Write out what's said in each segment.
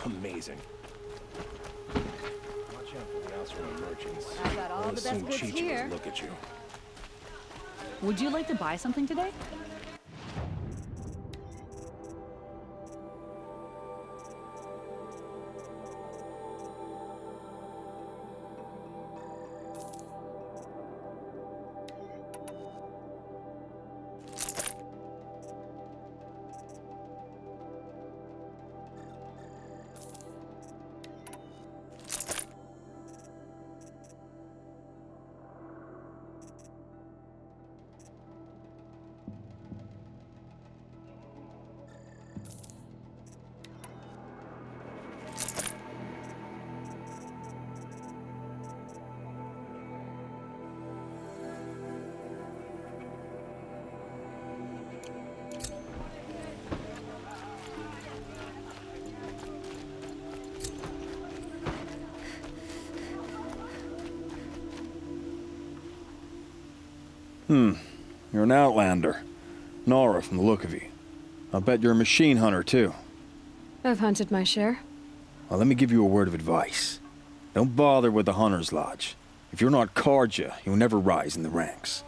Amazing. Watch out for the Osram merchants. I've got all the best goods here. Look at you. Would you like to buy something today? You're an outlander. Nora from the look of you. I'll bet you're a machine hunter, too. I've hunted my share. Well, let me give you a word of advice. Don't bother with the Hunter's Lodge. If you're not Karja, you'll never rise in the ranks.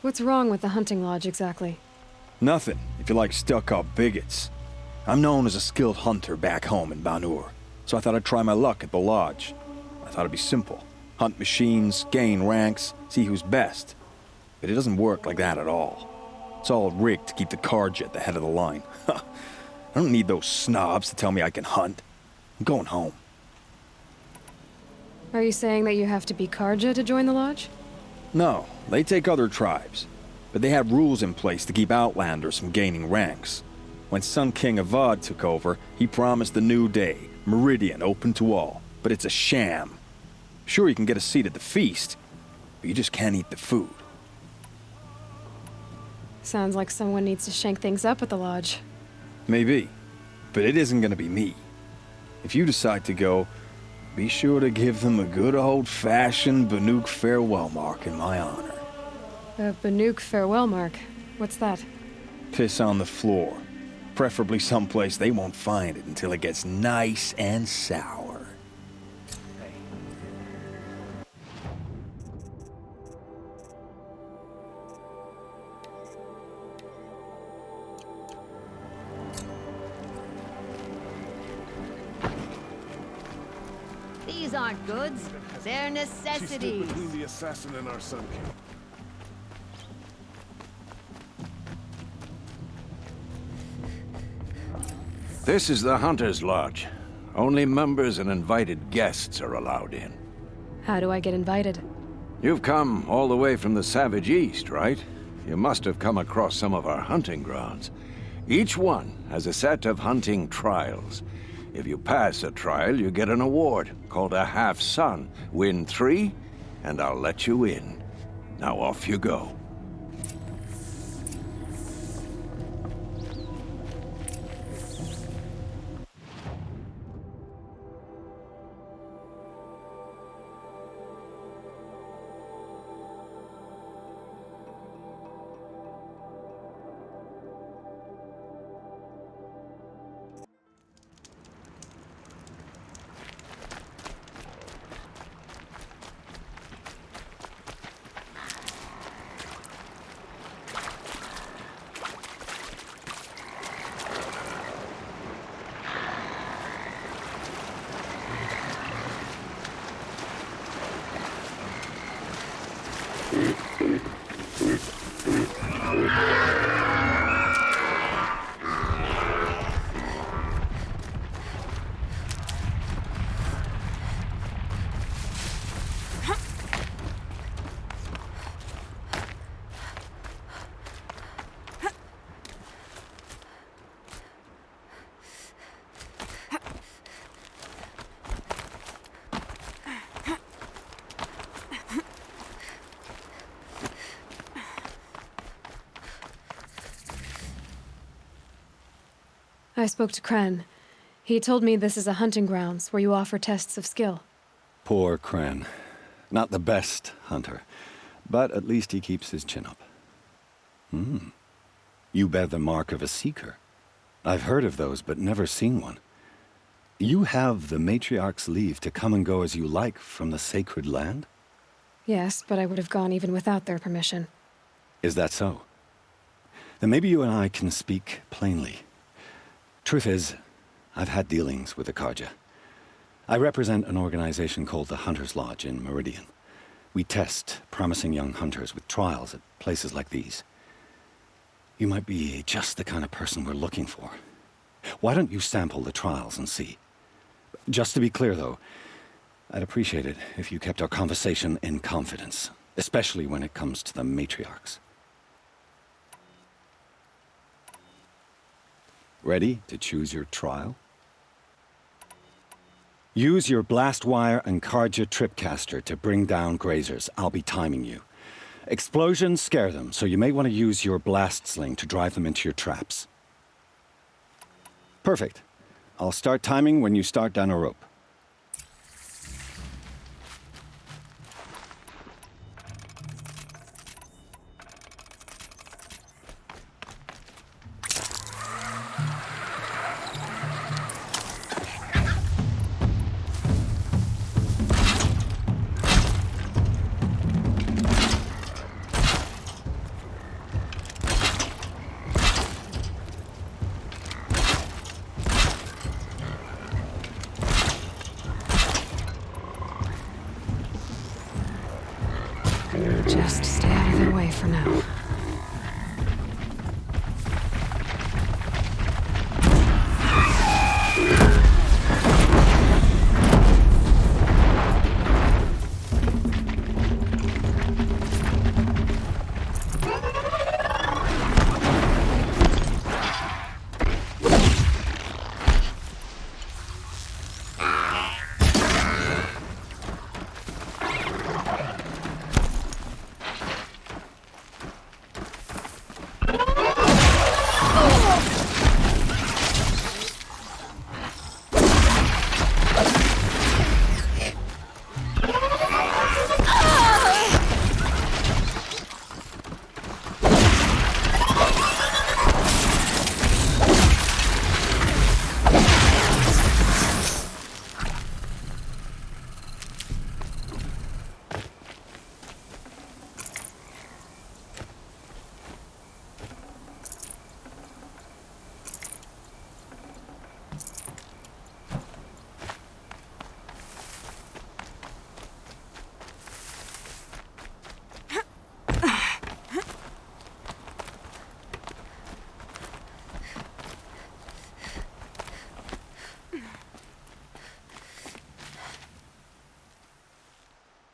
What's wrong with the hunting lodge, exactly? Nothing, if you like stuck-up bigots. I'm known as a skilled hunter back home in Banur, so I thought I'd try my luck at the lodge. I thought it'd be simple. Hunt machines, gain ranks, see who's best. But it doesn't work like that at all. It's all rigged to keep the Karja at the head of the line. I don't need those snobs to tell me I can hunt. I'm going home. Are you saying that you have to be Karja to join the lodge? No, they take other tribes. But they have rules in place to keep outlanders from gaining ranks. When Sun King Avad took over, he promised a new day, Meridian open to all. But it's a sham. Sure, you can get a seat at the feast, but you just can't eat the food. Sounds like someone needs to shank things up at the lodge. Maybe, but it isn't gonna be me. If you decide to go, be sure to give them a good old-fashioned Banuk farewell mark in my honor. A Banuk farewell mark? What's that? Piss on the floor. Preferably someplace they won't find it until it gets nice and sour. These aren't goods. They're necessities. She stood between the assassin and our Sun King. This is the Hunter's Lodge. Only members and invited guests are allowed in. How do I get invited? You've come all the way from the Savage East, right? You must have come across some of our hunting grounds. Each one has a set of hunting trials. If you pass a trial, you get an award called a half-sun. Win 3, and I'll let you in. Now off you go. I spoke to Kren. He told me this is a hunting grounds where you offer tests of skill. Poor Kren. Not the best hunter, but at least he keeps his chin up. You bear the mark of a seeker. I've heard of those, but never seen one. You have the matriarch's leave to come and go as you like from the sacred land? Yes, but I would have gone even without their permission. Is that so? Then maybe you and I can speak plainly. Truth is, I've had dealings with the Karja. I represent an organization called the Hunter's Lodge in Meridian. We test promising young hunters with trials at places like these. You might be just the kind of person we're looking for. Why don't you sample the trials and see? Just to be clear, though, I'd appreciate it if you kept our conversation in confidence, especially when it comes to the matriarchs. Ready to choose your trial? Use your blast wire and Karja tripcaster to bring down grazers. I'll be timing you. Explosions scare them, so you may want to use your blast sling to drive them into your traps. Perfect. I'll start timing when you start down a rope. Just stay out of their way for now.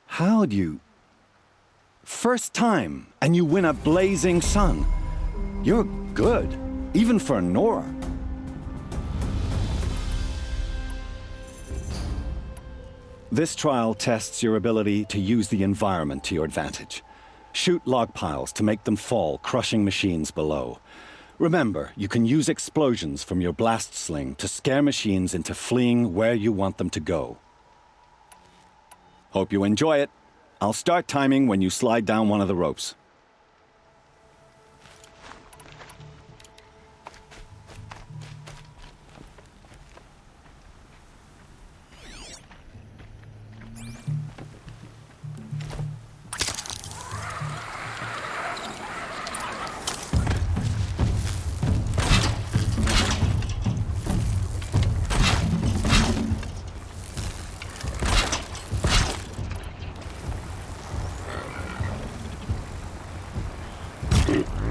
How'd you... First time, and you win a blazing sun. You're good, even for Nora. This trial tests your ability to use the environment to your advantage. Shoot log piles to make them fall, crushing machines below. Remember, you can use explosions from your blast sling to scare machines into fleeing where you want them to go. Hope you enjoy it. I'll start timing when you slide down one of the ropes.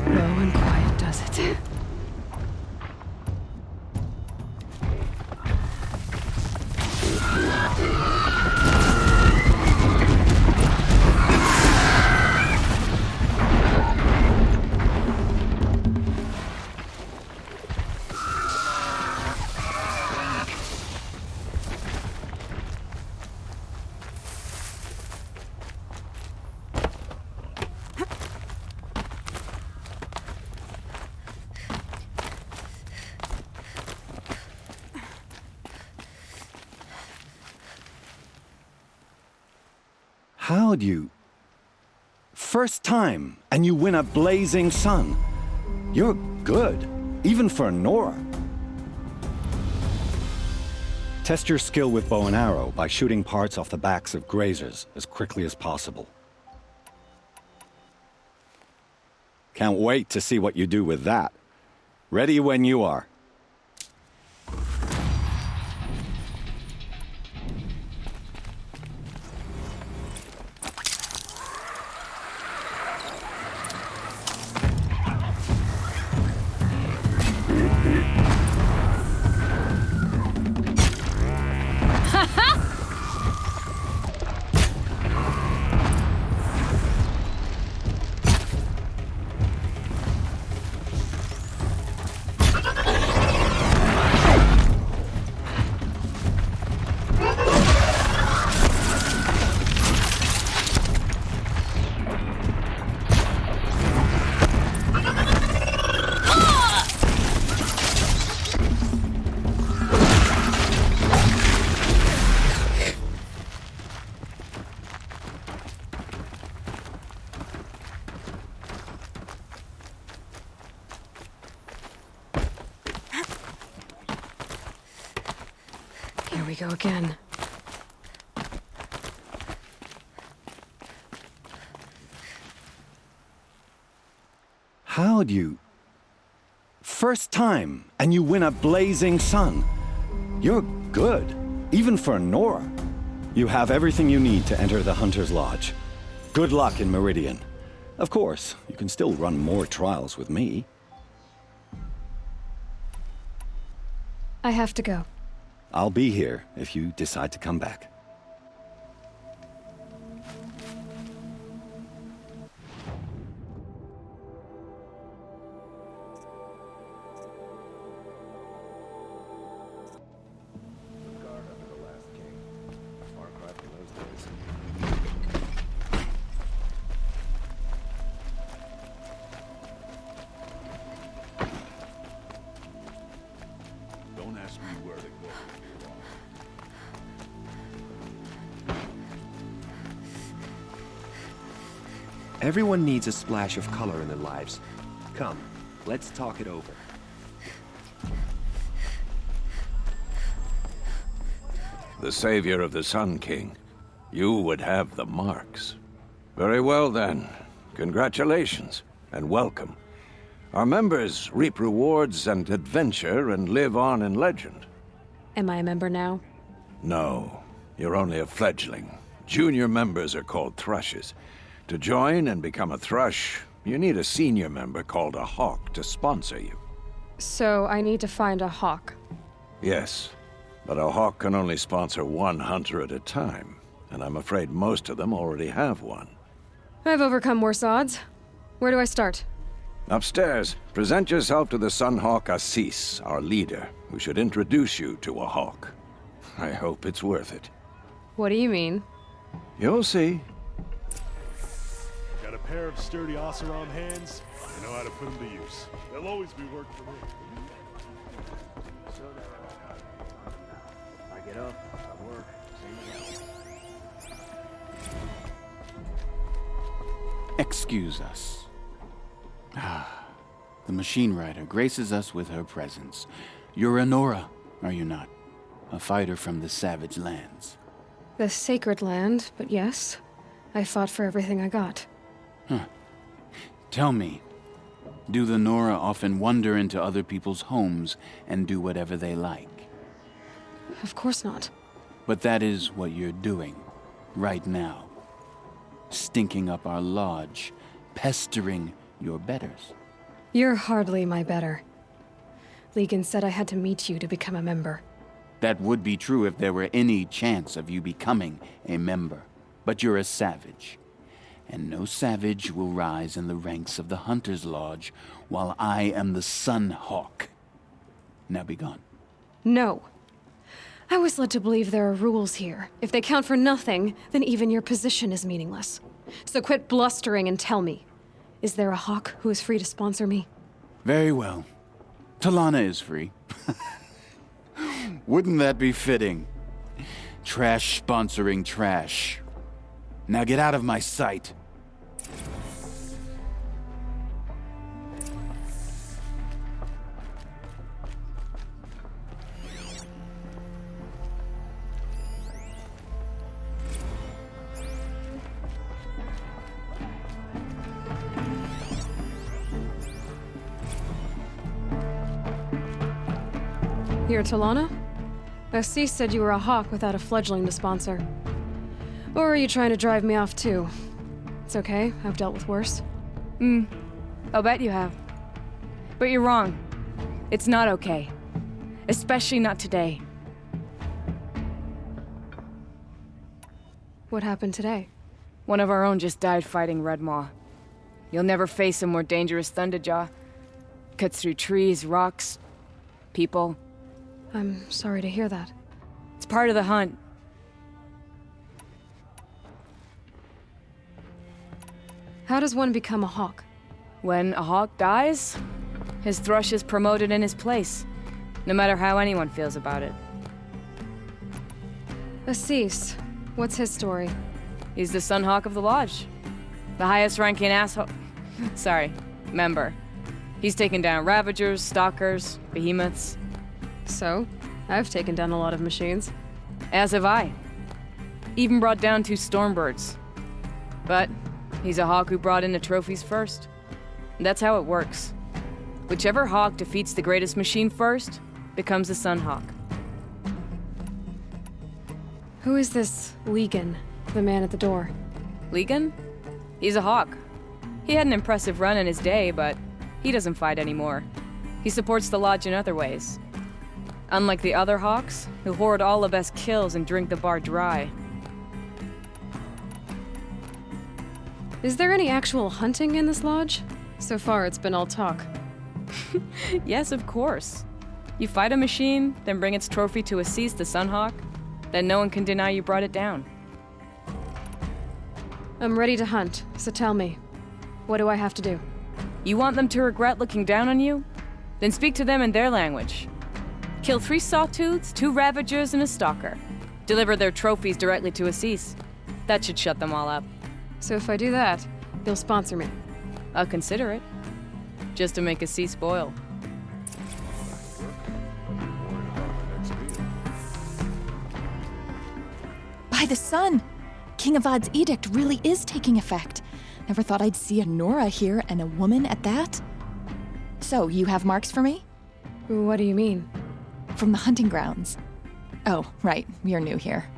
Low and quiet does it. How'd you... First time, and you win a blazing sun. You're good, even for Nora. Test your skill with bow and arrow by shooting parts off the backs of grazers as quickly as possible. Can't wait to see what you do with that. Ready when you are. Here we go again. How'd you... First time, and you win a blazing sun. You're good, even for Nora. You have everything you need to enter the Hunter's Lodge. Good luck in Meridian. Of course, you can still run more trials with me. I have to go. I'll be here if you decide to come back. Don't ask me where to go. Everyone needs a splash of color in their lives. Come, let's talk it over. The savior of the Sun King. You would have the marks. Very well then. Congratulations, and welcome. Our members reap rewards and adventure and live on in legend. Am I a member now? No, you're only a fledgling. Junior members are called thrushes. To join and become a thrush, you need a senior member called a hawk to sponsor you. So I need to find a hawk. Yes, but a hawk can only sponsor one hunter at a time, and I'm afraid most of them already have one. I've overcome worse odds. Where do I start? Upstairs, present yourself to the Sunhawk Ahsis, our leader, who should introduce you to a hawk. I hope it's worth it. What do you mean? You'll see. Got a pair of sturdy Oseram hands. I know how to put them to use. They'll always be work for me. I get up, I work, Excuse us. The machine rider graces us with her presence. You're a Nora, are you not? A fighter from the savage lands. The sacred land, but yes. I fought for everything I got. Tell me, do the Nora often wander into other people's homes and do whatever they like? Of course not. But that is what you're doing, right now. Stinking up our lodge, pestering your betters. You're hardly my better. Legan said I had to meet you to become a member. That would be true if there were any chance of you becoming a member. But you're a savage. And no savage will rise in the ranks of the Hunter's Lodge while I am the Sunhawk. Now be gone. No. I was led to believe there are rules here. If they count for nothing, then even your position is meaningless. So quit blustering and tell me. Is there a hawk who is free to sponsor me? Very well. Talanah is free. Wouldn't that be fitting? Trash sponsoring trash. Now get out of my sight. You're Talanah? Ahsis said you were a hawk without a fledgling to sponsor. Or are you trying to drive me off too? It's okay, I've dealt with worse. I'll bet you have. But you're wrong. It's not okay. Especially not today. What happened today? One of our own just died fighting Redmaw. You'll never face a more dangerous Thunderjaw. Cuts through trees, rocks, people. I'm sorry to hear that. It's part of the hunt. How does one become a hawk? When a hawk dies, his thrush is promoted in his place, no matter how anyone feels about it. Ahsis, what's his story? He's the Sunhawk of the Lodge. The highest ranking asshole... Sorry, member. He's taken down Ravagers, Stalkers, Behemoths. So, I've taken down a lot of machines. As have I. Even brought down 2 Stormbirds. But he's a hawk who brought in the trophies first. And that's how it works. Whichever hawk defeats the greatest machine first becomes a Sunhawk. Who is this Legan, the man at the door? Legan? He's a hawk. He had an impressive run in his day, but he doesn't fight anymore. He supports the Lodge in other ways. Unlike the other hawks, who hoard all the best kills and drink the bar dry. Is there any actual hunting in this lodge? So far, it's been all talk. Yes, of course. You fight a machine, then bring its trophy to Ahsis the Sunhawk, then no one can deny you brought it down. I'm ready to hunt, so tell me, what do I have to do? You want them to regret looking down on you? Then speak to them in their language. Kill 3 Sawtooths, 2 Ravagers, and a Stalker. Deliver their trophies directly to Ahsis. That should shut them all up. So if I do that, you'll sponsor me. I'll consider it. Just to make Ahsis boil. By the sun! King Avad's edict really is taking effect. Never thought I'd see a Nora here, and a woman at that. So, you have marks for me? What do you mean? From the hunting grounds. Oh, right, you're new here.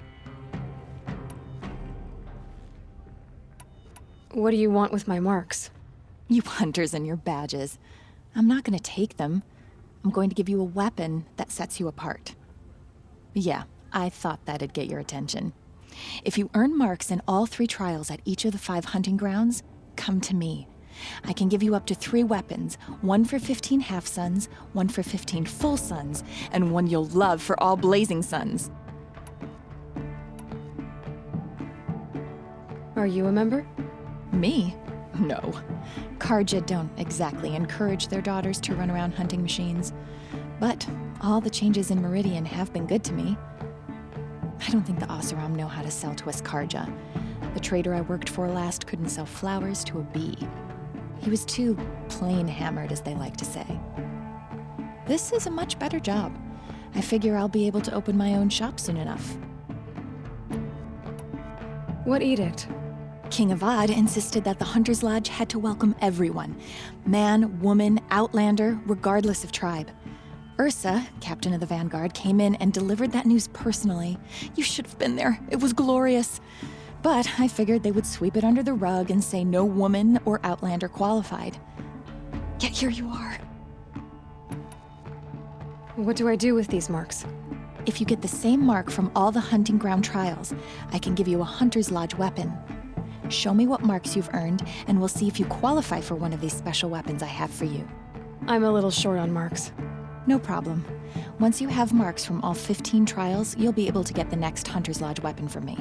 What do you want with my marks? You hunters and your badges. I'm not gonna take them. I'm going to give you a weapon that sets you apart. Yeah, I thought that'd get your attention. If you earn marks in all 3 trials at each of the 5 hunting grounds, come to me. I can give you up to 3 weapons, 1 for 15 half-suns, 1 for 15 full suns, and 1 you'll love for all blazing suns. Are you a member? Me? No. Karja don't exactly encourage their daughters to run around hunting machines. But all the changes in Meridian have been good to me. I don't think the Oseram know how to sell to us Karja. The trader I worked for last couldn't sell flowers to a bee. He was too plain hammered, as they like to say. This is a much better job. I figure I'll be able to open my own shop soon enough. What edict? King Avad insisted that the Hunter's Lodge had to welcome everyone. Man, woman, outlander, regardless of tribe. Ursa, captain of the Vanguard, came in and delivered that news personally. You should have been there. It was glorious. But I figured they would sweep it under the rug and say no woman or outlander qualified. Yet here you are. What do I do with these marks? If you get the same mark from all the hunting ground trials, I can give you a Hunter's Lodge weapon. Show me what marks you've earned, and we'll see if you qualify for one of these special weapons I have for you. I'm a little short on marks. No problem. Once you have marks from all 15 trials, you'll be able to get the next Hunter's Lodge weapon from me.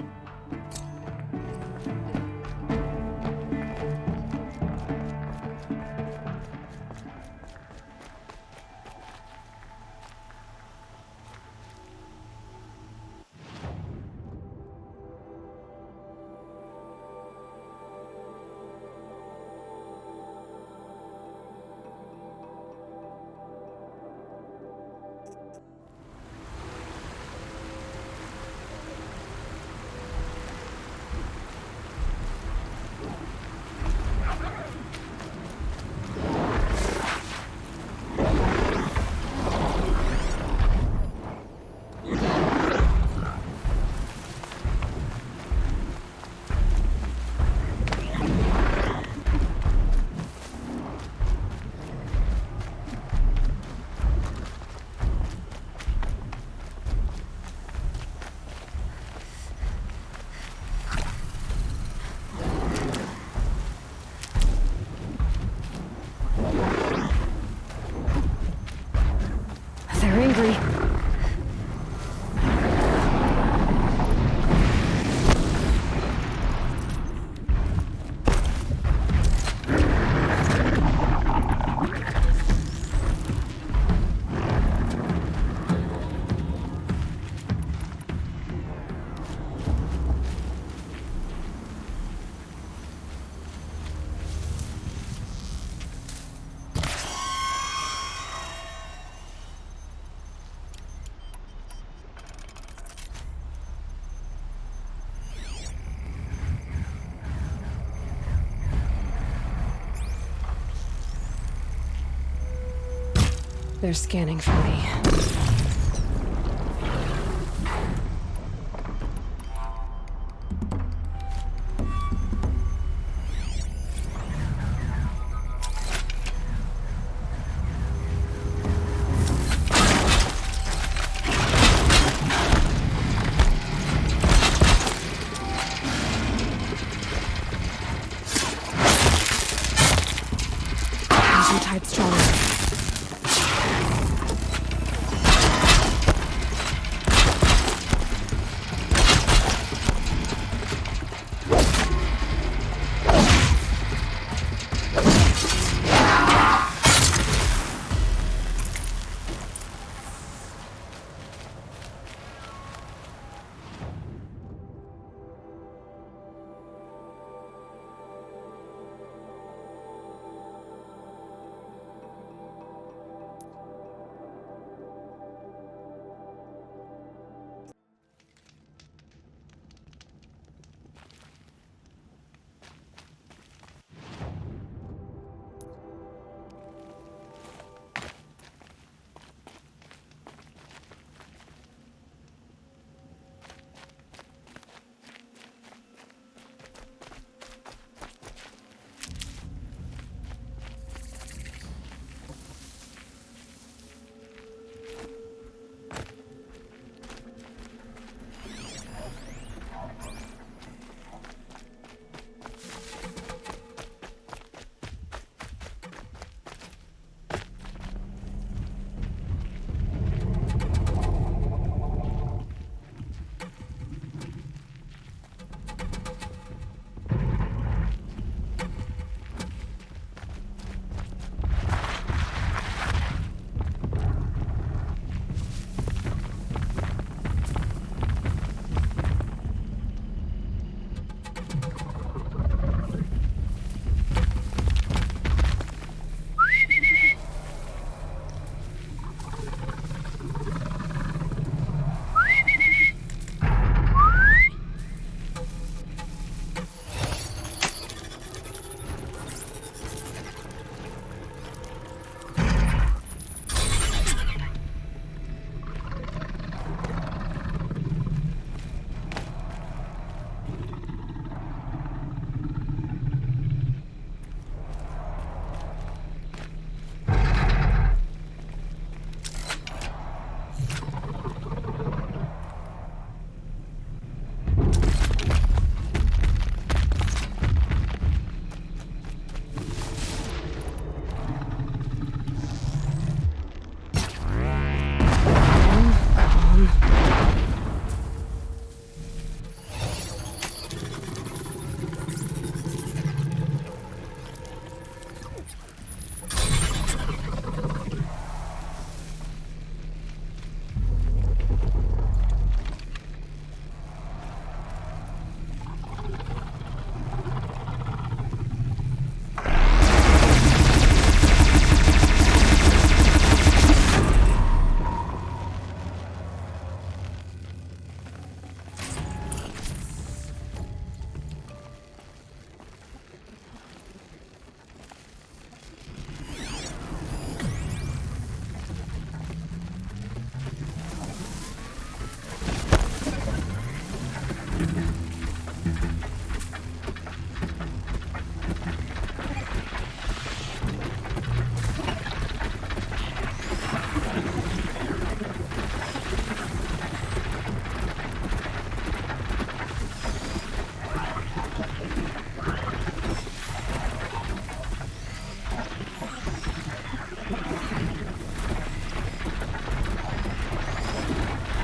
They're angry. They're scanning for me. Type stronger.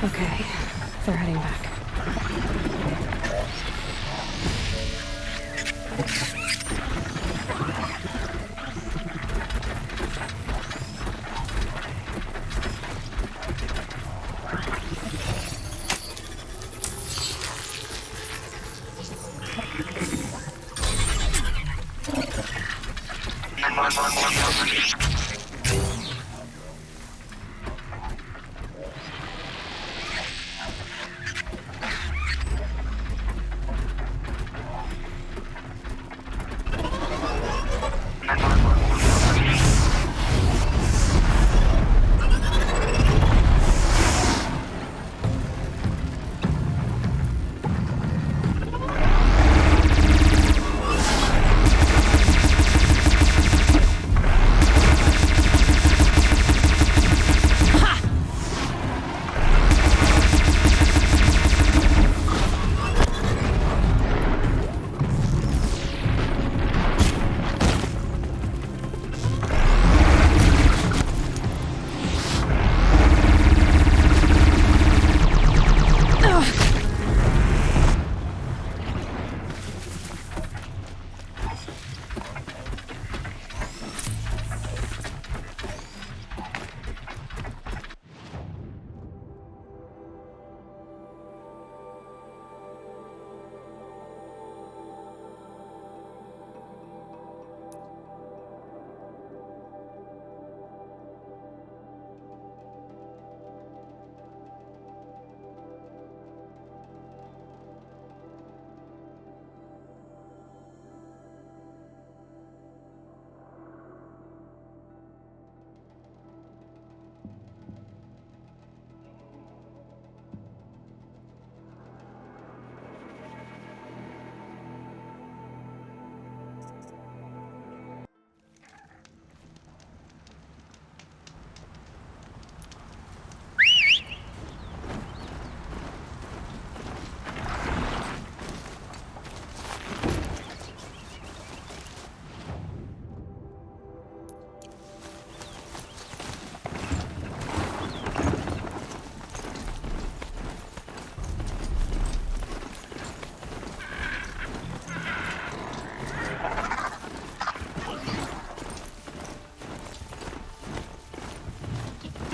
Okay, they're heading back.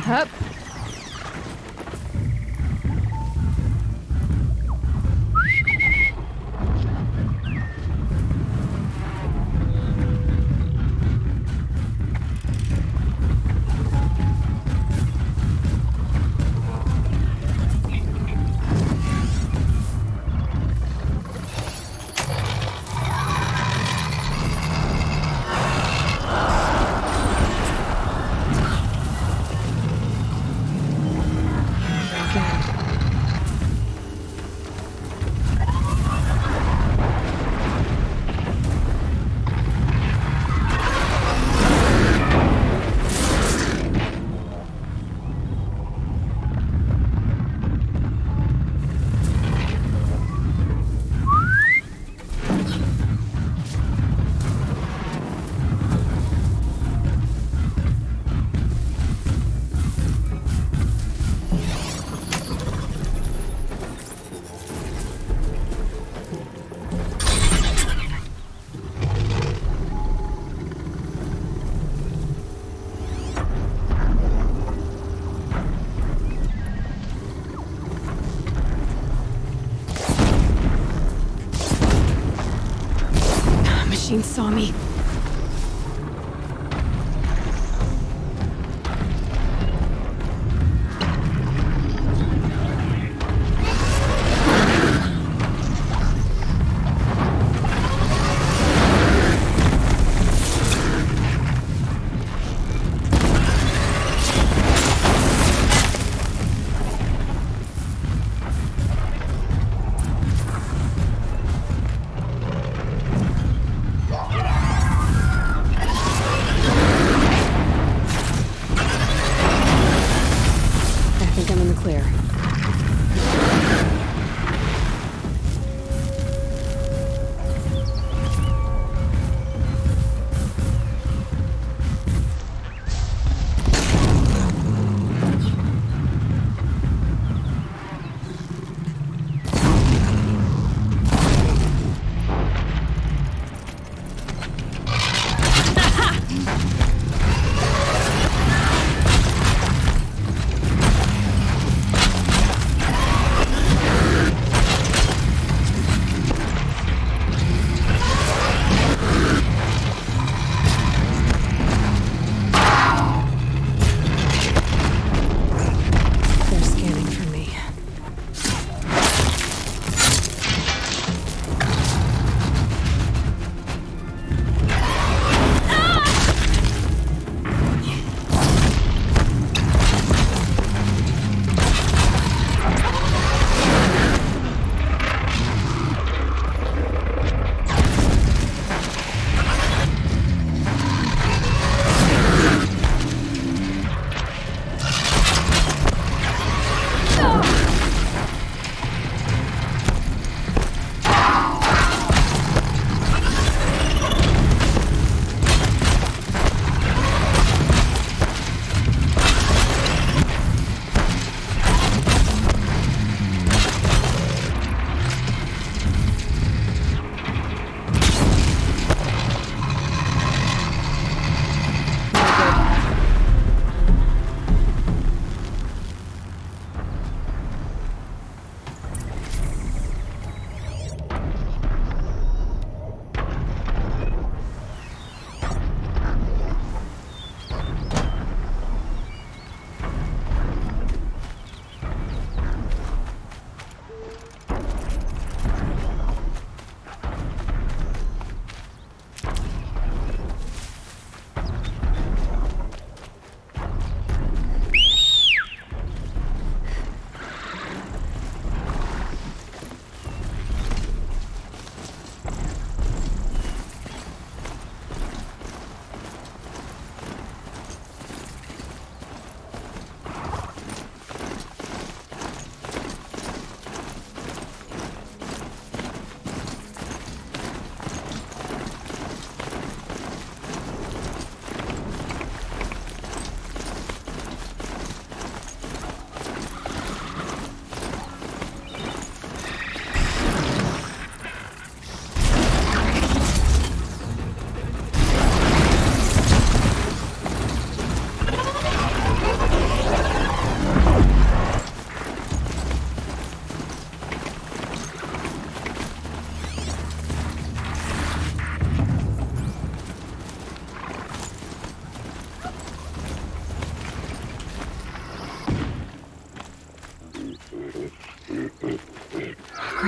Hup. Machine saw me.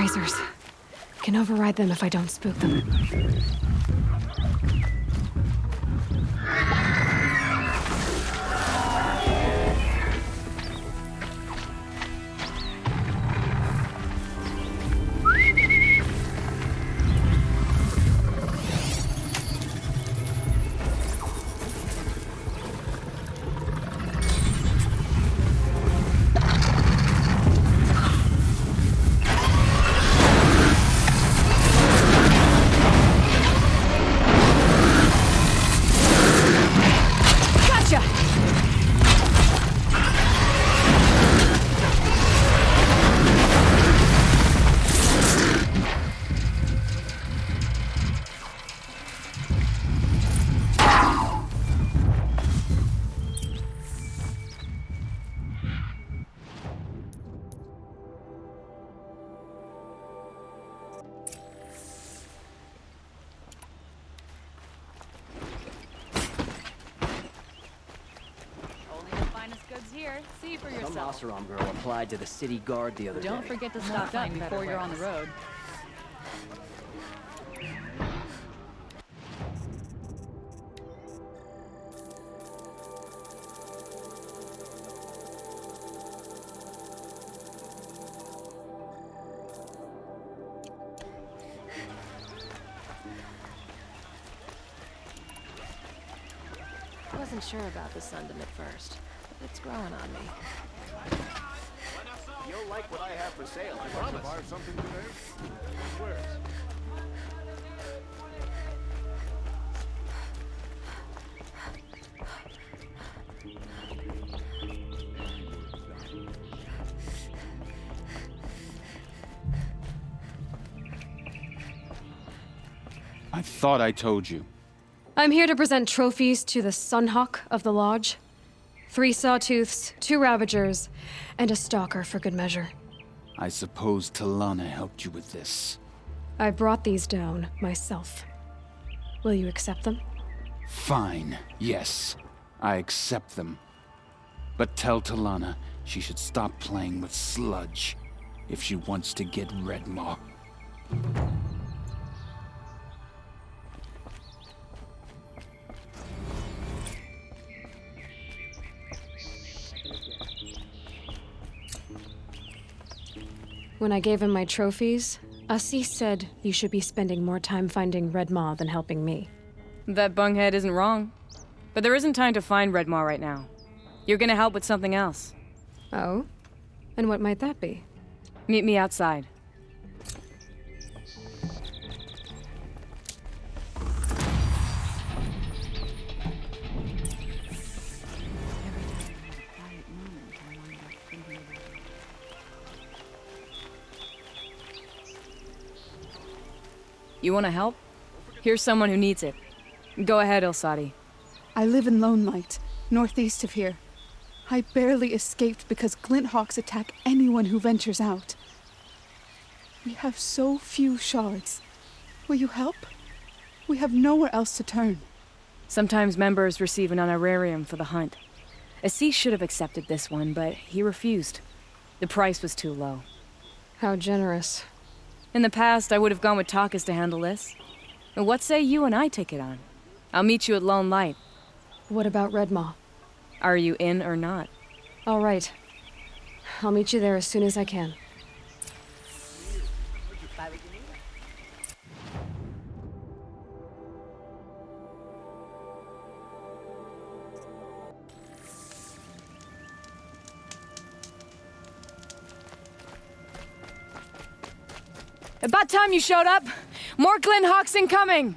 Appraisers. Can override them if I don't spook them. See for Some yourself. Oseram girl applied to the city guard the other day. Don't forget to stock up before you're on the road. I wasn't sure about the Sundom at first, but it's growing on me. You'll like what I have for sale, I promise. Buy something today? Where? I thought I told you. I'm here to present trophies to the Sunhawk of the Lodge. 3 sawtooths, 2 ravagers, and a stalker for good measure. I suppose Talanah helped you with this. I brought these down myself. Will you accept them? Fine, yes. I accept them. But tell Talanah she should stop playing with sludge if she wants to get Redmaw. When I gave him my trophies, Ahsis said you should be spending more time finding Redmaw than helping me. That bunghead isn't wrong. But there isn't time to find Redmaw right now. You're gonna help with something else. Oh? And what might that be? Meet me outside. You want to help? Here's someone who needs it. Go ahead, Ilsati. I live in Lone Light, northeast of here. I barely escaped because Glint Hawks attack anyone who ventures out. We have so few shards. Will you help? We have nowhere else to turn. Sometimes members receive an honorarium for the hunt. Ahsis should have accepted this one, but he refused. The price was too low. How generous. In the past, I would have gone with Takas to handle this. And what say you and I take it on? I'll meet you at Lone Light. What about Redmaw? Are you in or not? All right. I'll meet you there as soon as I can. About time you showed up! More Glint Hawks incoming!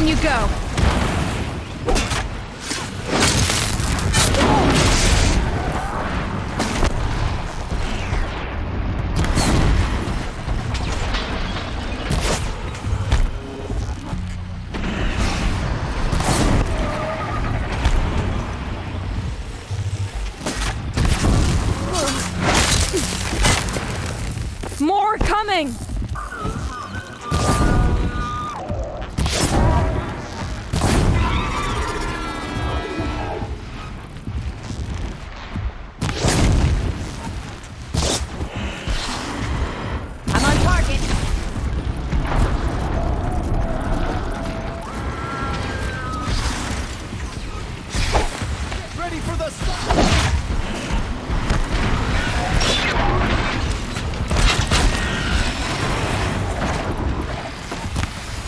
you go. More coming! I'm on target. Ready for the sun!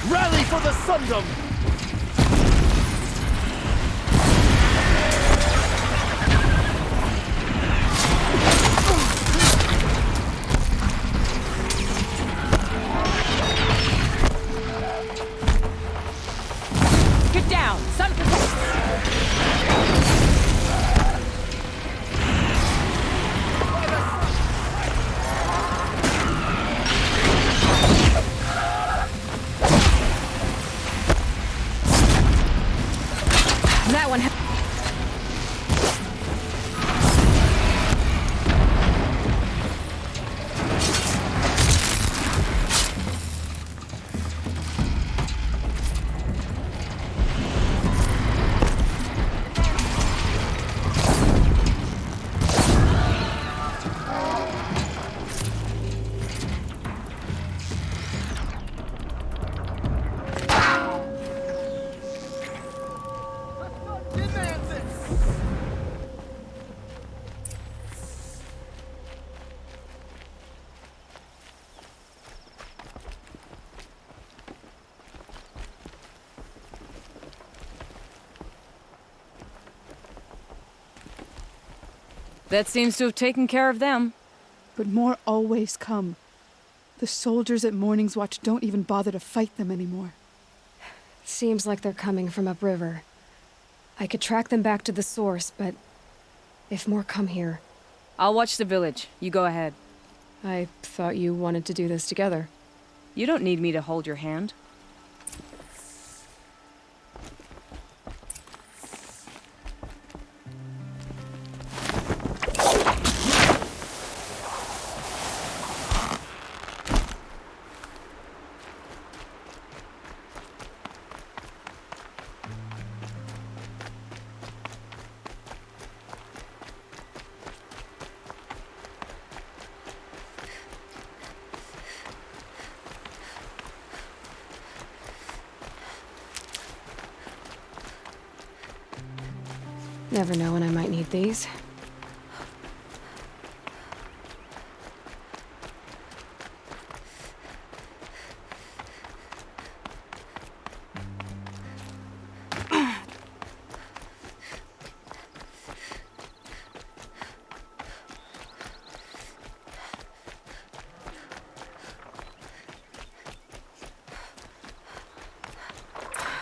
Rally for the Sundom! Get down! Sun That one. That seems to have taken care of them. But more always come. The soldiers at Morning's Watch don't even bother to fight them anymore. Seems like they're coming from upriver. I could track them back to the source, but if more come here... I'll watch the village. You go ahead. I thought you wanted to do this together. You don't need me to hold your hand. Never know when I might need these.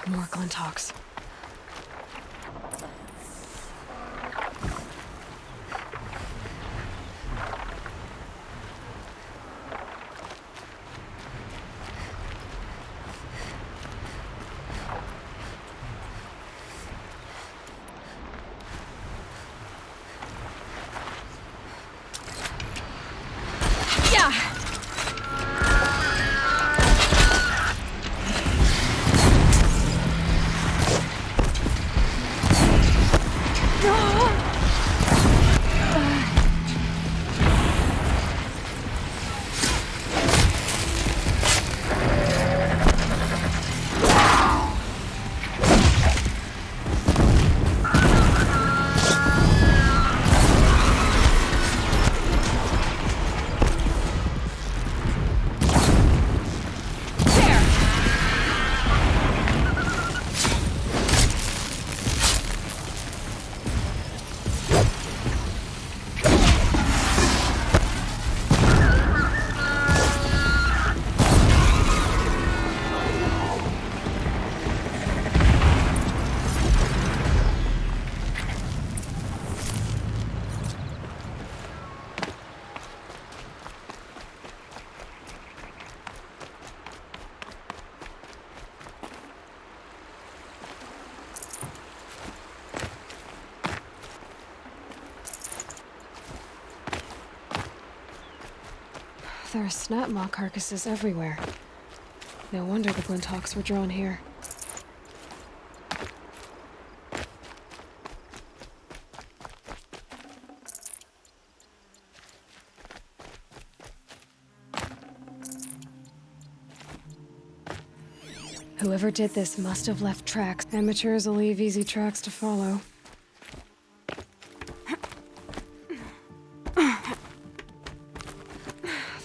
More Glinthawks. There are snapmaw carcasses everywhere. No wonder the Glinthawks were drawn here. Whoever did this must have left tracks. Amateurs will leave easy tracks to follow.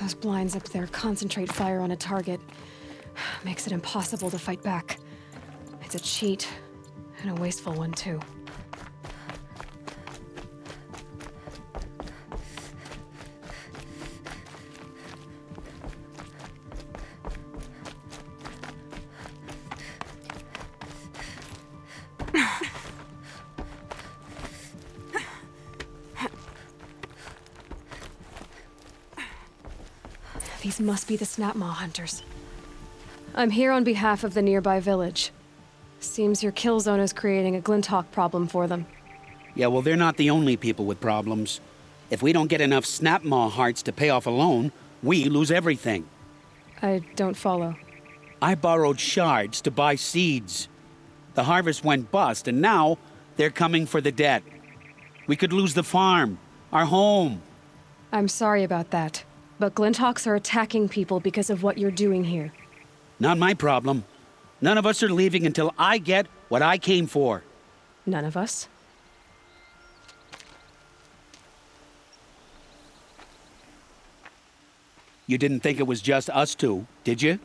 Those blinds up there concentrate fire on a target. Makes it impossible to fight back. It's a cheat, and a wasteful one too. These must be the Snapmaw hunters. I'm here on behalf of the nearby village. Seems your kill zone is creating a Glinthawk problem for them. Yeah, well, they're not the only people with problems. If we don't get enough Snapmaw hearts to pay off a loan, we lose everything. I don't follow. I borrowed shards to buy seeds. The harvest went bust, and now they're coming for the debt. We could lose the farm, our home. I'm sorry about that, but Glinthawks are attacking people because of what you're doing here. Not my problem. None of us are leaving until I get what I came for. None of us? You didn't think it was just us two, did you?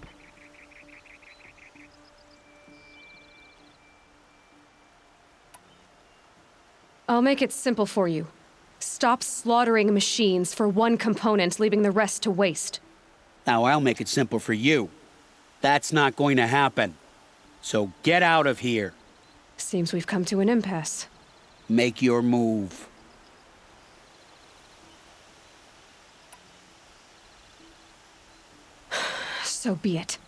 I'll make it simple for you. Stop slaughtering machines for one component, leaving the rest to waste. Now I'll make it simple for you. That's not going to happen. So get out of here. Seems we've come to an impasse. Make your move. So be it.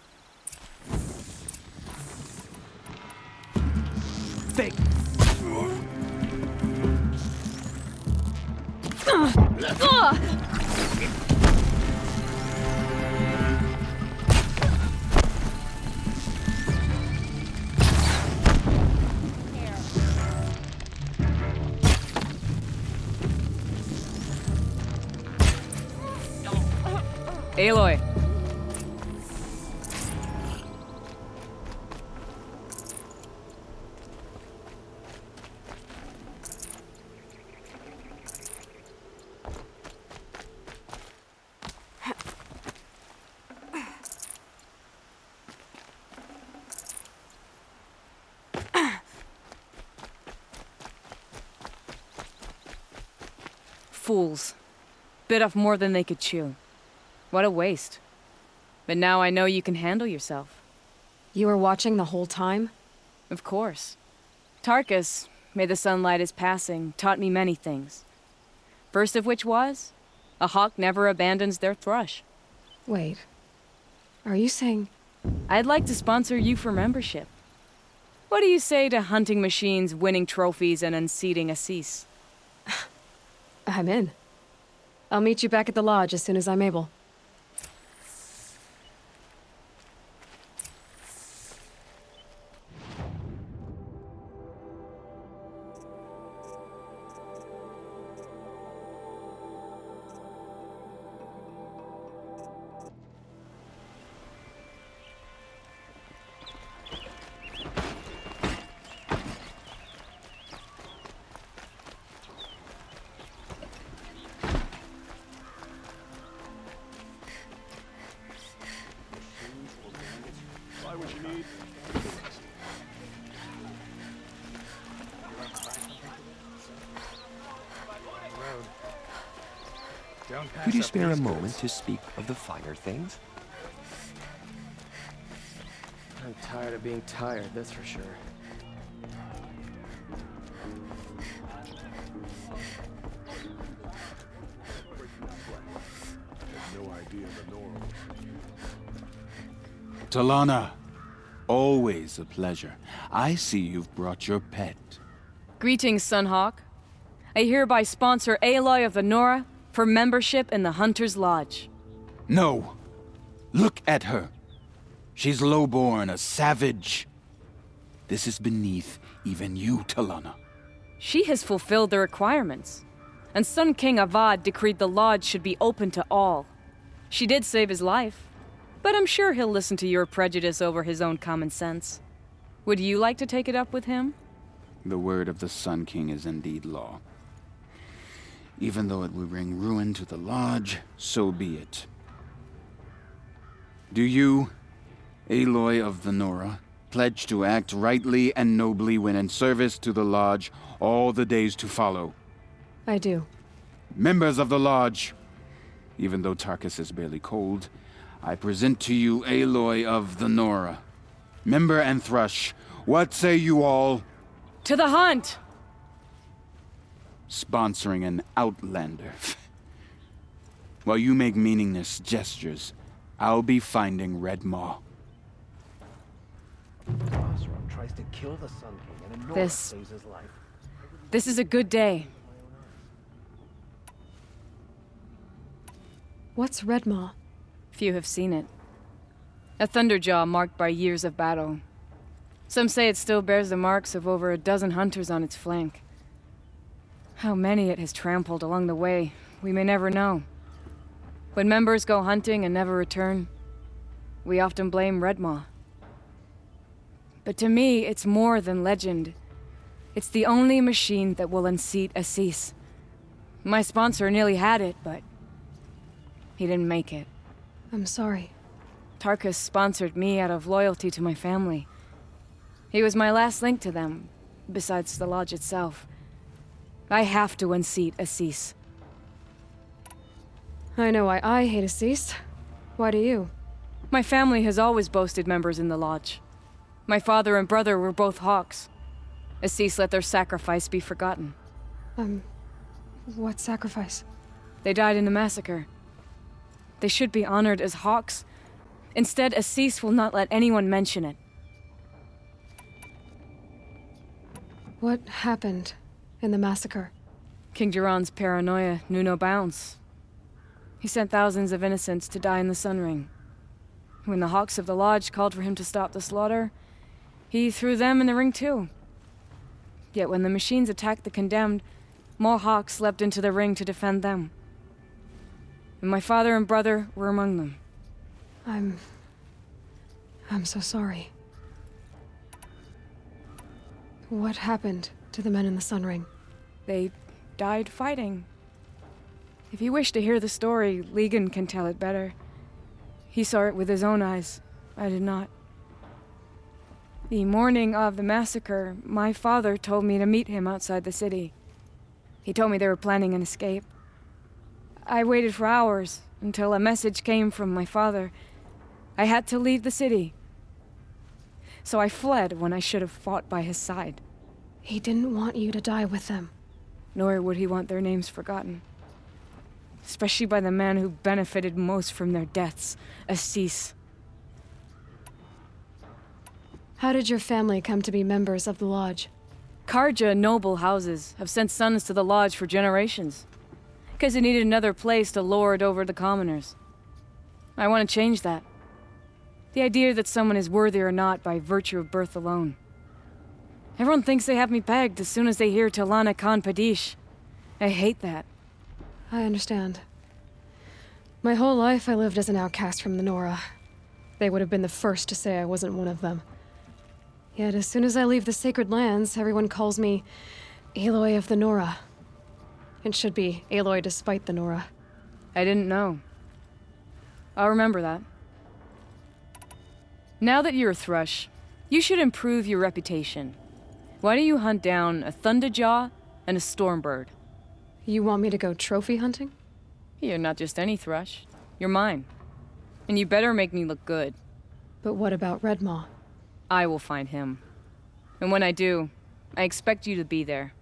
Fake. Aloy. Fools. Bit off more than they could chew. What a waste. But now I know you can handle yourself. You were watching the whole time? Of course. Tarkus, may the sunlight is passing, taught me many things. First of which was, a hawk never abandons their thrush. Wait. Are you saying... I'd like to sponsor you for membership. What do you say to hunting machines, winning trophies, and unseating Ahsis? I'm in. I'll meet you back at the lodge as soon as I'm able. Buy what you need. Could you spare a moment to speak of the finer things? I'm tired of being tired, that's for sure. No idea the norms. Talanah, always a pleasure. I see you've brought your pet. Greetings, Sunhawk. I hereby sponsor Aloy of the Nora for membership in the Hunter's Lodge. No. Look at her. She's lowborn, a savage. This is beneath even you, Talanah. She has fulfilled the requirements. And Sun King Avad decreed the Lodge should be open to all. She did save his life, but I'm sure he'll listen to your prejudice over his own common sense. Would you like to take it up with him? The word of the Sun King is indeed law. Even though it will bring ruin to the Lodge, so be it. Do you, Aloy of the Nora, pledge to act rightly and nobly when in service to the Lodge all the days to follow? I do. Members of the Lodge, even though Tarkus is barely cold, I present to you Aloy of the Nora. Member and Thrush, what say you all? To the hunt! Sponsoring an outlander. While you make meaningless gestures, I'll be finding Redmaw. Oseram tries to kill the Sun King and Nora saves his life. This is a good day. What's Redmaw? Few have seen it. A thunderjaw marked by years of battle. Some say it still bears the marks of over a dozen hunters on its flank. How many it has trampled along the way, we may never know. When members go hunting and never return, we often blame Redmaw. But to me, it's more than legend. It's the only machine that will unseat Ahsis. My sponsor nearly had it, but he didn't make it. I'm sorry. Tarkus sponsored me out of loyalty to my family. He was my last link to them, besides the Lodge itself. I have to unseat Ahsis. I know why I hate Ahsis. Why do you? My family has always boasted members in the Lodge. My father and brother were both Hawks. Ahsis let their sacrifice be forgotten. What sacrifice? They died in the massacre. They should be honored as Hawks. Instead, Ahsis will not let anyone mention it. What happened in the massacre? King Jiran's paranoia knew no bounds. He sent thousands of innocents to die in the Sun Ring. When the Hawks of the Lodge called for him to stop the slaughter, he threw them in the ring too. Yet when the machines attacked the condemned, more Hawks leapt into the ring to defend them. And my father and brother were among them. I'm so sorry. What happened to the men in the Sun Ring? They died fighting. If you wish to hear the story, Legan can tell it better. He saw it with his own eyes. I did not. The morning of the massacre, my father told me to meet him outside the city. He told me they were planning an escape. I waited for hours until a message came from my father. I had to leave the city. So I fled when I should have fought by his side. He didn't want you to die with them. Nor would he want their names forgotten. Especially by the man who benefited most from their deaths, Ahsis. How did your family come to be members of the Lodge? Karja noble houses have sent sons to the Lodge for generations. Because they needed another place to lord over the commoners. I want to change that. The idea that someone is worthy or not by virtue of birth alone. Everyone thinks they have me pegged as soon as they hear Talanah Khan Padish. I hate that. I understand. My whole life I lived as an outcast from the Nora. They would have been the first to say I wasn't one of them. Yet as soon as I leave the sacred lands, everyone calls me Aloy of the Nora. It should be Aloy despite the Nora. I didn't know. I'll remember that. Now that you're a Thrush, you should improve your reputation. Why don't you hunt down a Thunderjaw and a Stormbird? You want me to go trophy hunting? You're not just any Thrush. You're mine. And you better make me look good. But what about Redmaw? I will find him. And when I do, I expect you to be there.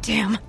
Damn.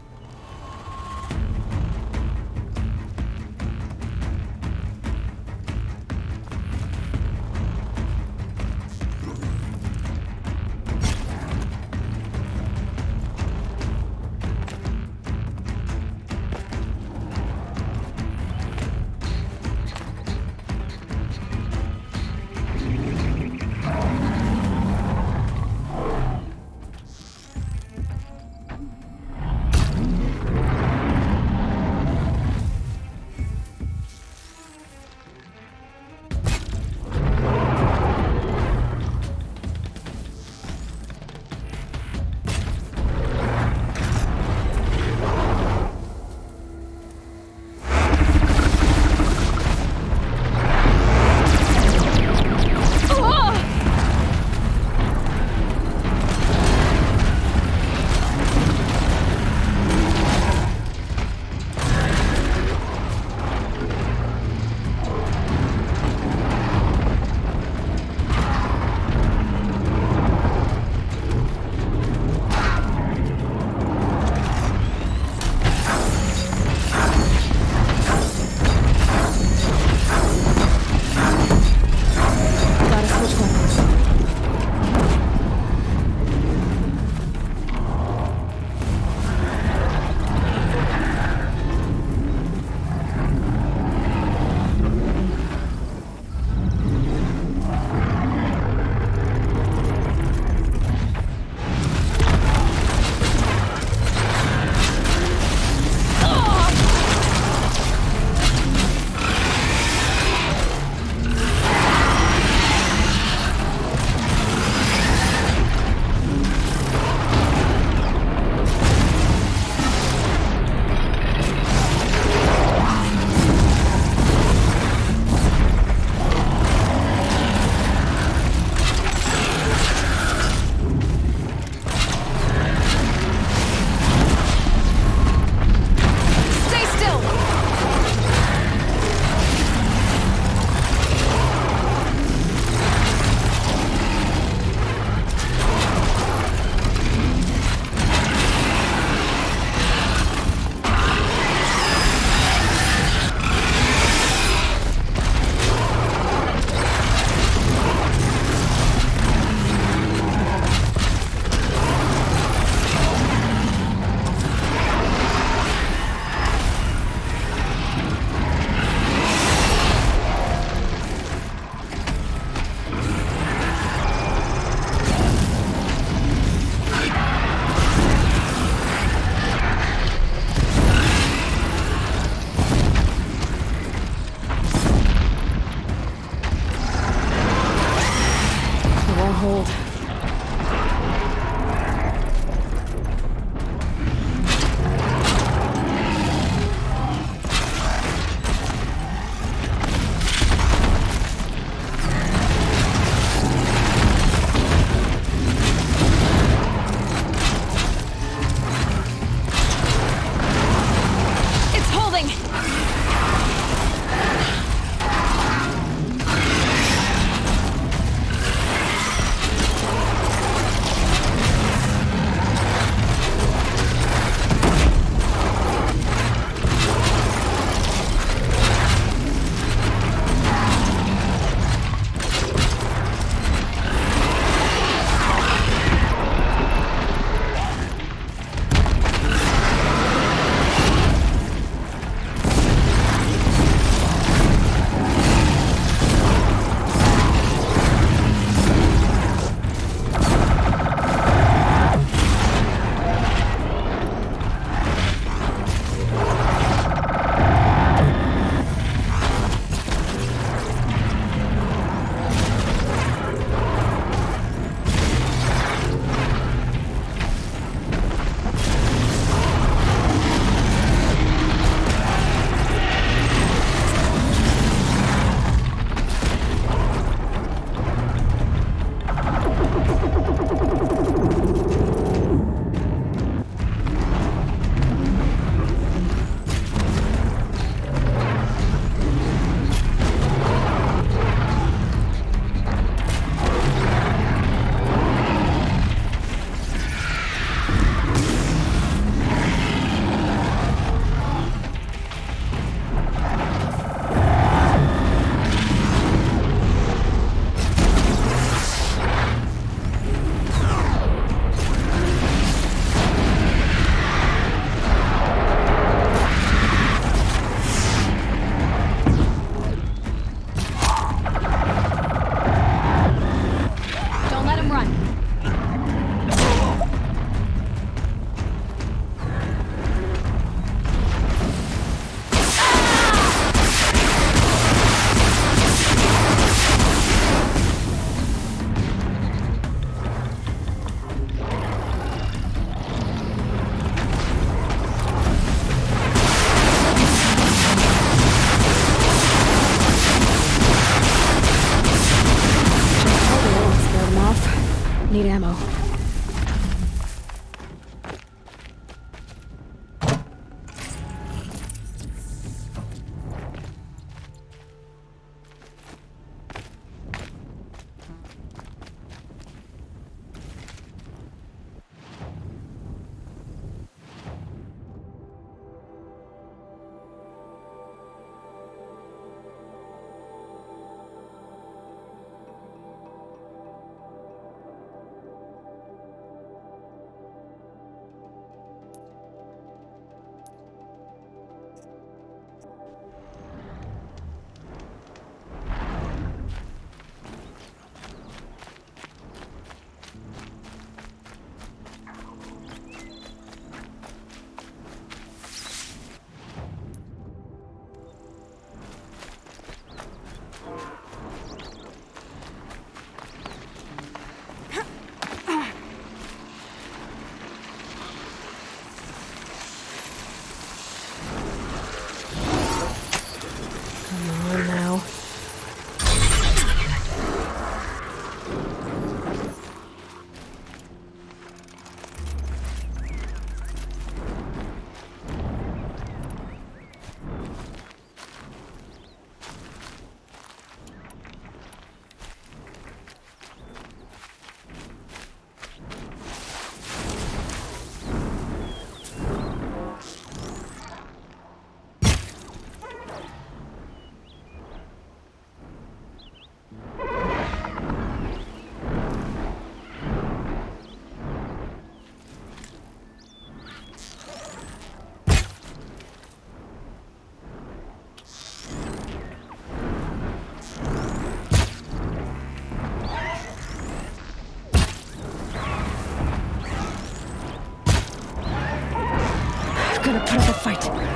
it.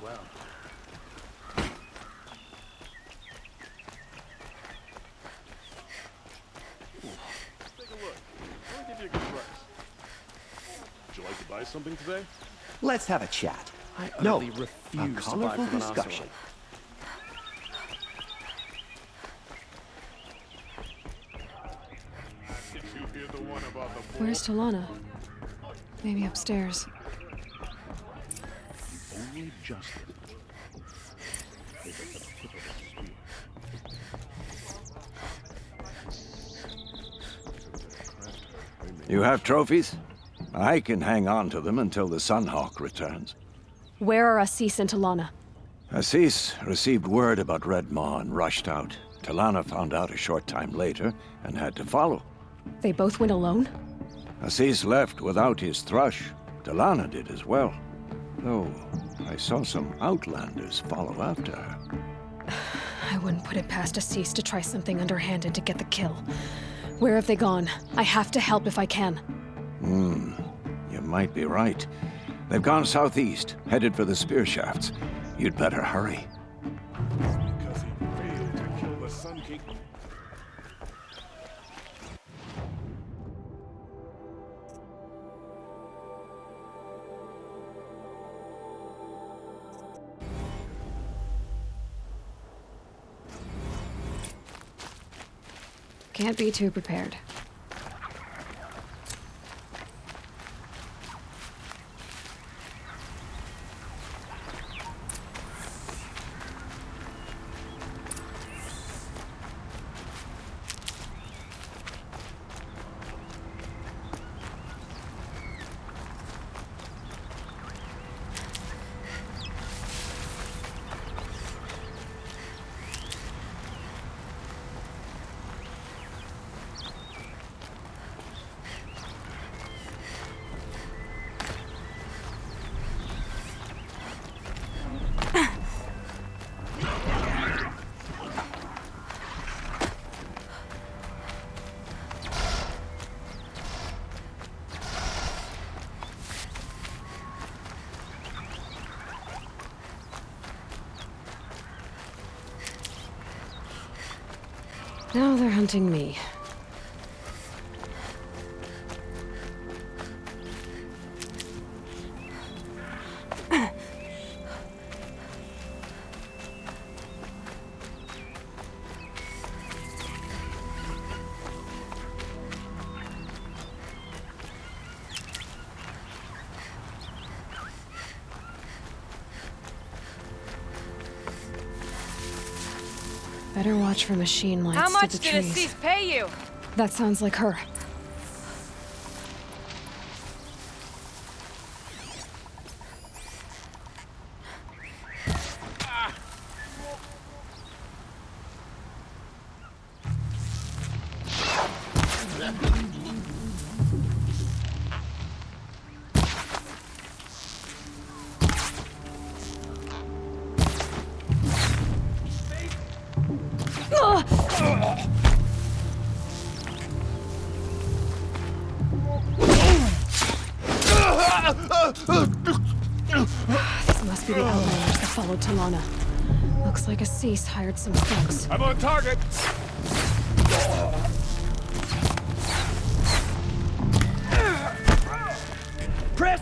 well. Take a look. I'll give you a good price. Would you like to buy something today? Let's have a chat. I No, utterly a refuse to buy colorful from an discussion. Did you hear the one about the bull? Where's Talanah? Maybe upstairs. Only justice. You have trophies? I can hang on to them until the Sunhawk returns. Where are Ahsis and Talanah? Ahsis received word about Redmaw and rushed out. Talanah found out a short time later and had to follow. They both went alone? Ahsis left without his thrush. Talanah did as well. Though I saw some outlanders follow after her. I wouldn't put it past Ahsis to try something underhanded to get the kill. Where have they gone? I have to help if I can. You might be right. They've gone southeast, headed for the spear shafts. You'd better hurry. Because he failed to kill the Sun King. Can't be too prepared. Now they're hunting me. Better watch for machine lights How much to the did trees. Ahsis pay you? That sounds like her. This must be the outlanders that followed Talanah. Looks like Ahsis hired some thugs. I'm on target! Press!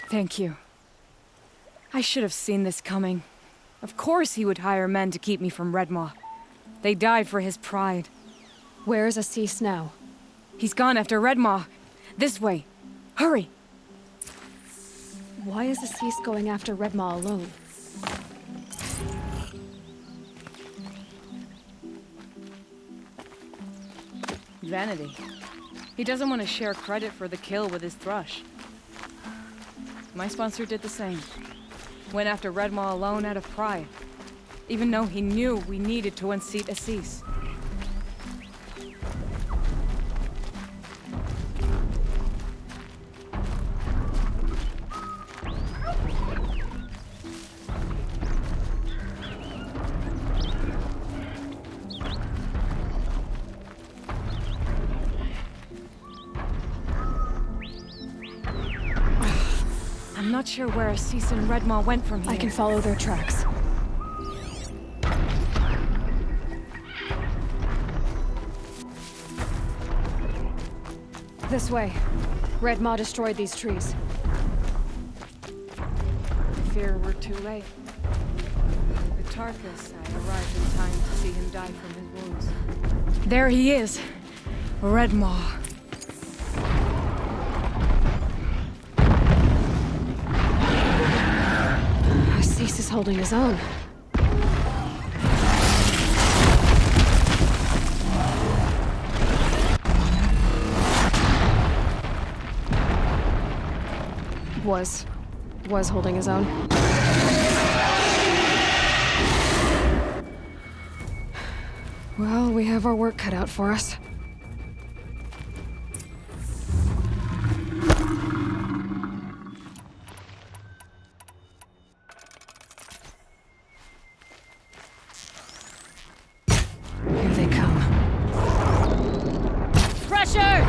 Thank you. I should have seen this coming. Of course he would hire men to keep me from Redmaw. They died for his pride. Where's Ahsis now? He's gone after Redmaw. This way. Hurry! Why is Ahsis going after Redmaw alone? Vanity. He doesn't want to share credit for the kill with his thrush. My sponsor did the same. Went after Redmaw alone out of pride. Even though he knew we needed to unseat Ahsis. I'm not sure where Ahsis and Redmaw went from here. I can follow their tracks. This way. Redmaw destroyed these trees. I fear we're too late. With Tarkus, I arrived in time to see him die from his wounds. There he is! Redmaw. Ahsis is holding his own. Was holding his own. Well, we have our work cut out for us. Here they come. Pressure!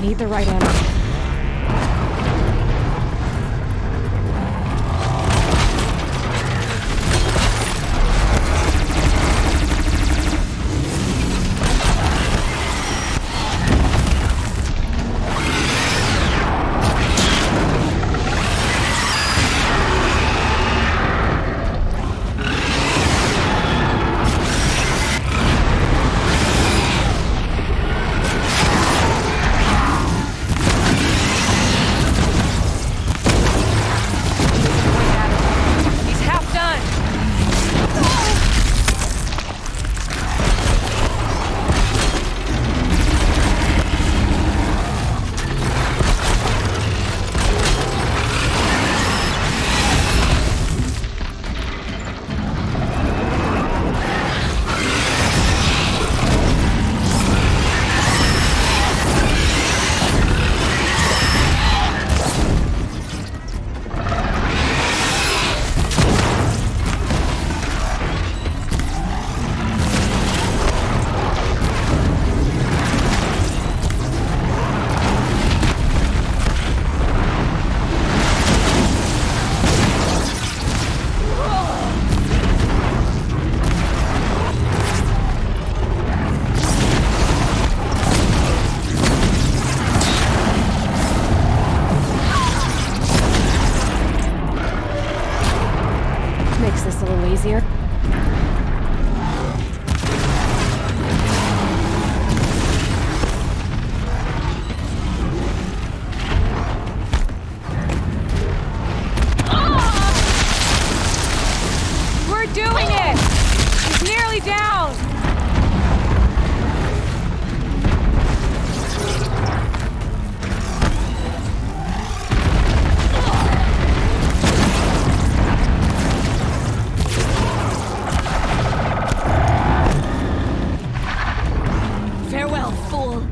Need the right ammo. Farewell, fool.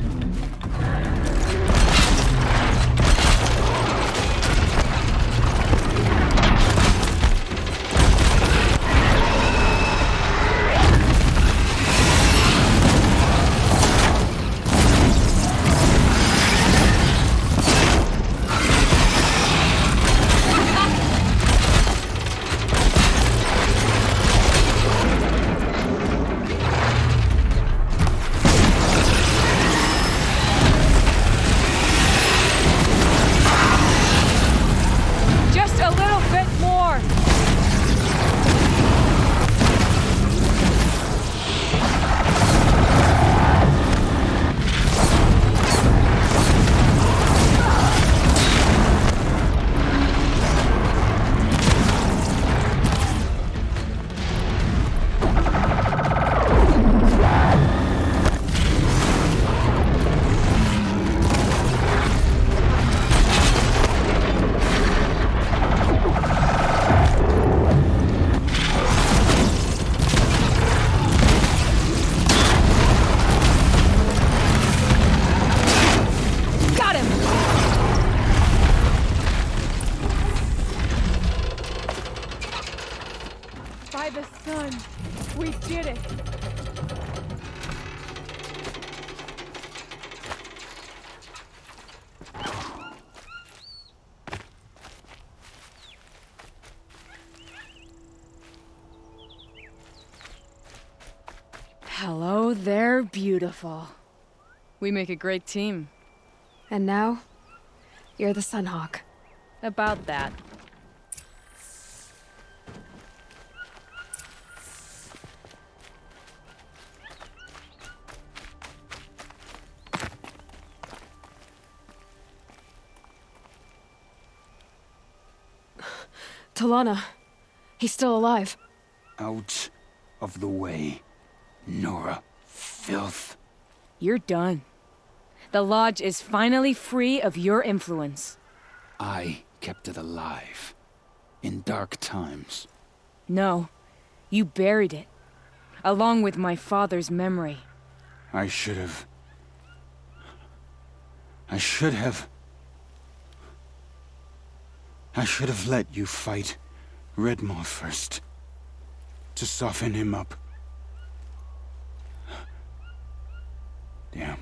Hello there, beautiful. We make a great team. And now, you're the Sunhawk. About that. Talanah. He's still alive. Out of the way, Nora. Filth. You're done. The Lodge is finally free of your influence. I kept it alive. In dark times. No. You buried it. Along with my father's memory. I should have let you fight Redmaw first. To soften him up. Damn.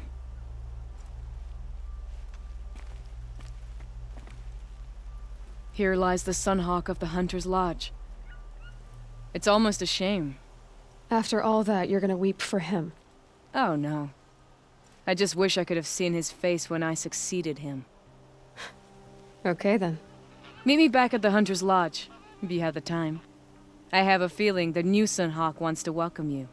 Here lies the Sunhawk of the Hunter's Lodge. It's almost a shame. After all that, you're gonna weep for him. Oh, no. I just wish I could have seen his face when I succeeded him. Okay, then. Meet me back at the Hunter's Lodge, if you have the time. I have a feeling the new Sunhawk wants to welcome you.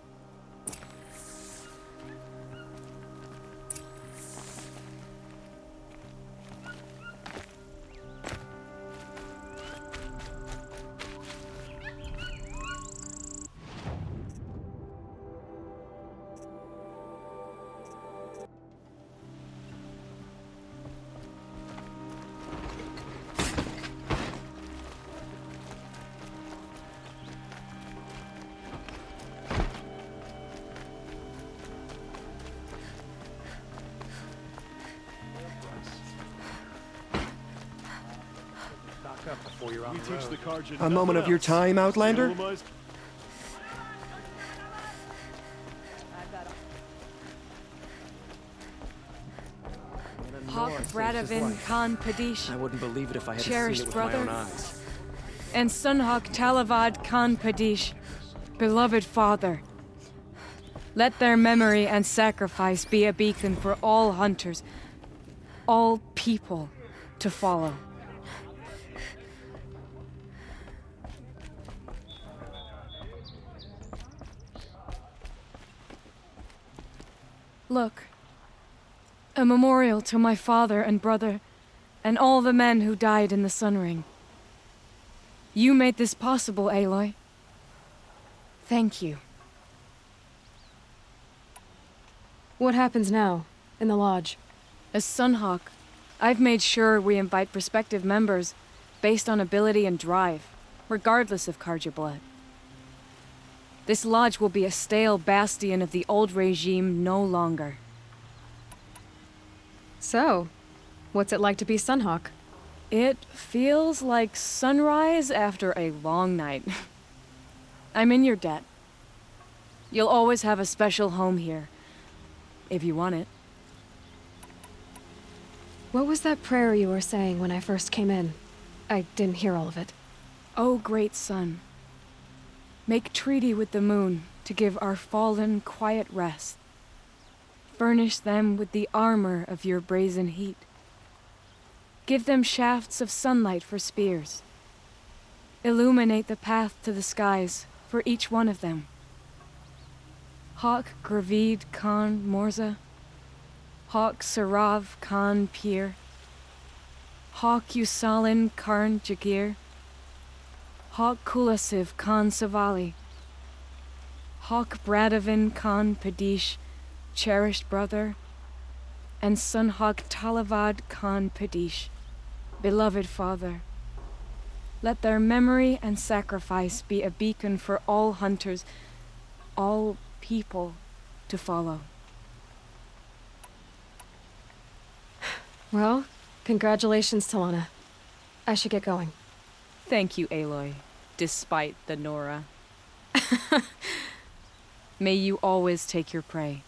A moment of your time, Outlander? Hawk Bradavin Khan Padish. I wouldn't believe it if I had seen Cherished it with brother. my own eyes. And Sunhawk Talavad Khan Padish, beloved father. Let their memory and sacrifice be a beacon for all hunters, all people, to follow. Look. A memorial to my father and brother, and all the men who died in the Sun Ring. You made this possible, Aloy. Thank you. What happens now, in the Lodge? As Sunhawk, I've made sure we invite prospective members based on ability and drive, regardless of Carja blood. This lodge will be a stale bastion of the old regime no longer. So, what's it like to be Sunhawk? It feels like sunrise after a long night. I'm in your debt. You'll always have a special home here, if you want it. What was that prayer you were saying when I first came in? I didn't hear all of it. O great sun, make treaty with the moon to give our fallen quiet rest. Furnish them with the armor of your brazen heat. Give them shafts of sunlight for spears. Illuminate the path to the skies for each one of them. Hawk Gravid Khan Morza, Hawk Sarav Khan Pir, Hawk Usalin Karn Jagir, Hawk Kulasiv Khan Savali, Hawk Bradavin Khan Padish, cherished brother, and Sunhawk Talavad Khan Padish, beloved father. Let their memory and sacrifice be a beacon for all hunters, all people to follow. Well, congratulations, Talanah. I should get going. Thank you, Aloy, despite the Nora. May you always take your prey.